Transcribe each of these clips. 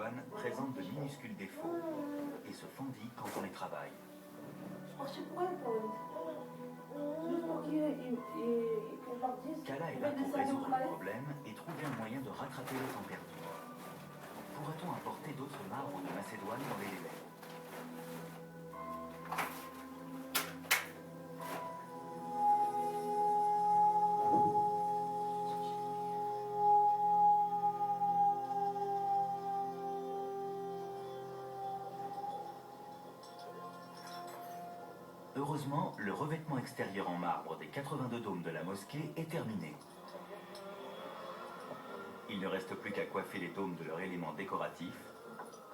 Macédoine présentent de minuscules défauts et se fendit quand on les travaille. Kala est là pour résoudre le problème et trouver un moyen de rattraper le temps perdu. Pourra-t-on apporter d'autres marbres de Macédoine dans les délais? Heureusement, le revêtement extérieur en marbre des 82 dômes de la mosquée est terminé. Il ne reste plus qu'à coiffer les dômes de leur élément décoratif.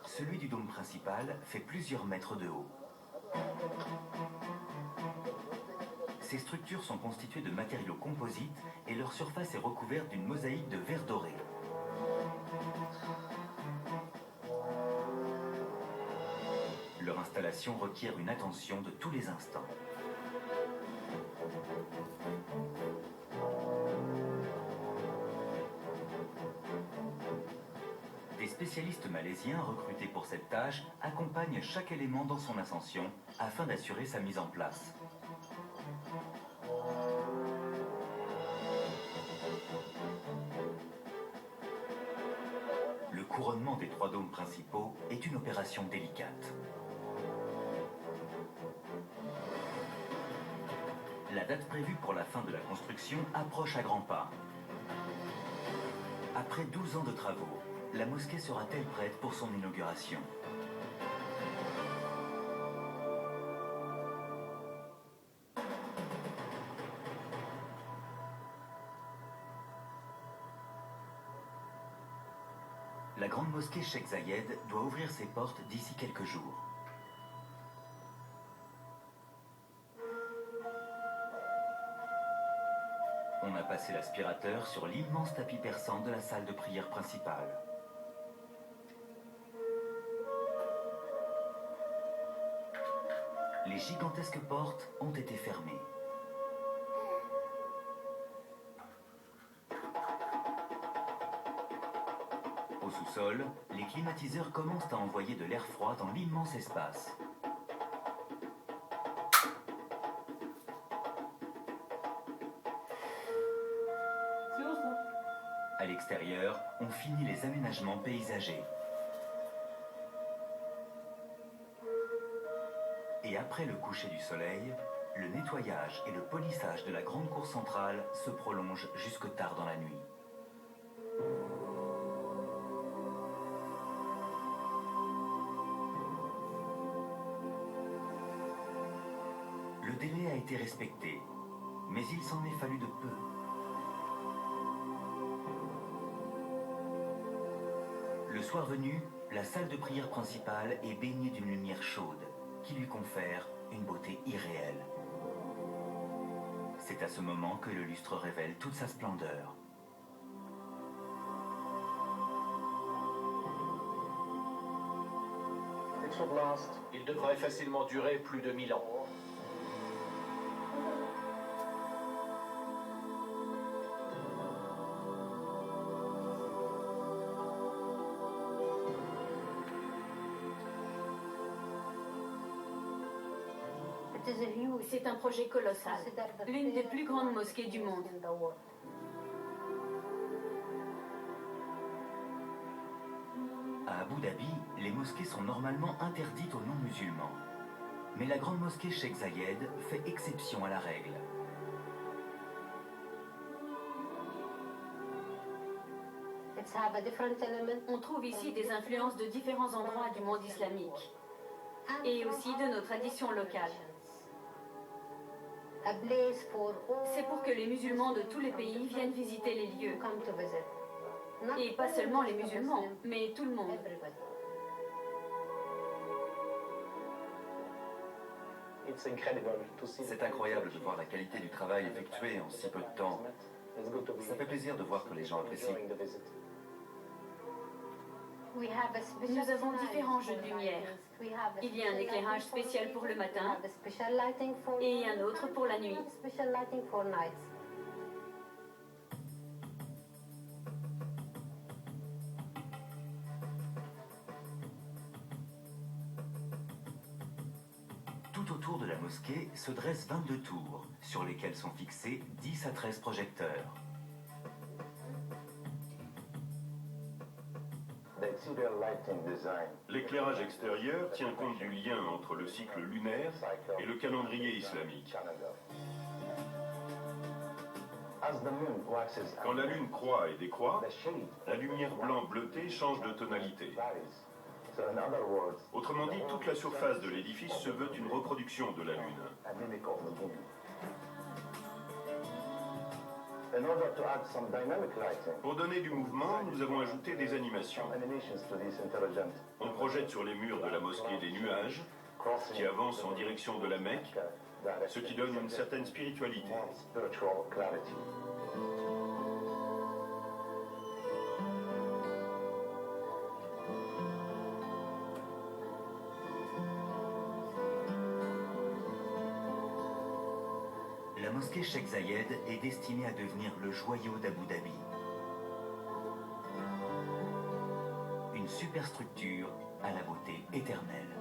Celui du dôme principal fait plusieurs mètres de haut. Ces structures sont constituées de matériaux composites et leur surface est recouverte d'une mosaïque de verre doré. Leur installation requiert une attention de tous les instants. Des spécialistes malaisiens recrutés pour cette tâche accompagnent chaque élément dans son ascension afin d'assurer sa mise en place. Le couronnement des 3 dômes principaux est une opération délicate. La date prévue pour la fin de la construction approche à grands pas. Après 12 ans de travaux, la mosquée sera-t-elle prête pour son inauguration? La grande mosquée Cheikh Zayed doit ouvrir ses portes d'ici quelques jours. On a passé l'aspirateur sur l'immense tapis persan de la salle de prière principale. Les gigantesques portes ont été fermées. Au sous-sol, les climatiseurs commencent à envoyer de l'air froid dans l'immense espace. À l'extérieur, on finit les aménagements paysagers. Et après le coucher du soleil, le nettoyage et le polissage de la grande cour centrale se prolongent jusque tard dans la nuit. Le délai a été respecté, mais il s'en est fallu de peu. Le soir venu, la salle de prière principale est baignée d'une lumière chaude qui lui confère une beauté irréelle. C'est à ce moment que le lustre révèle toute sa splendeur. Il devrait facilement durer plus de 1000 ans. C'est un projet colossal, l'une des plus grandes mosquées du monde. À Abu Dhabi, les mosquées sont normalement interdites aux non-musulmans. Mais la grande mosquée Cheikh Zayed fait exception à la règle. On trouve ici des influences de différents endroits du monde islamique et aussi de nos traditions locales. C'est pour que les musulmans de tous les pays viennent visiter les lieux. Et pas seulement les musulmans, mais tout le monde. C'est incroyable de voir la qualité du travail effectué en si peu de temps. Ça fait plaisir de voir que les gens apprécient. Nous avons différents jeux de lumière. Il y a un éclairage spécial pour le matin et un autre pour la nuit. mosquée se dressent 22 tours, sur lesquelles sont fixés 10 à 13 projecteurs. L'éclairage extérieur tient compte du lien entre le cycle lunaire et le calendrier islamique. Quand la lune croît et décroît, la lumière blanc-bleutée change de tonalité. Autrement dit, toute la surface de l'édifice se veut une reproduction de la lune. Pour donner du mouvement, nous avons ajouté des animations. On projette sur les murs de la mosquée des nuages qui avancent en direction de la Mecque, ce qui donne une certaine spiritualité. La mosquée Cheikh Zayed est destinée à devenir le joyau d'Abu Dhabi. Une superstructure à la beauté éternelle.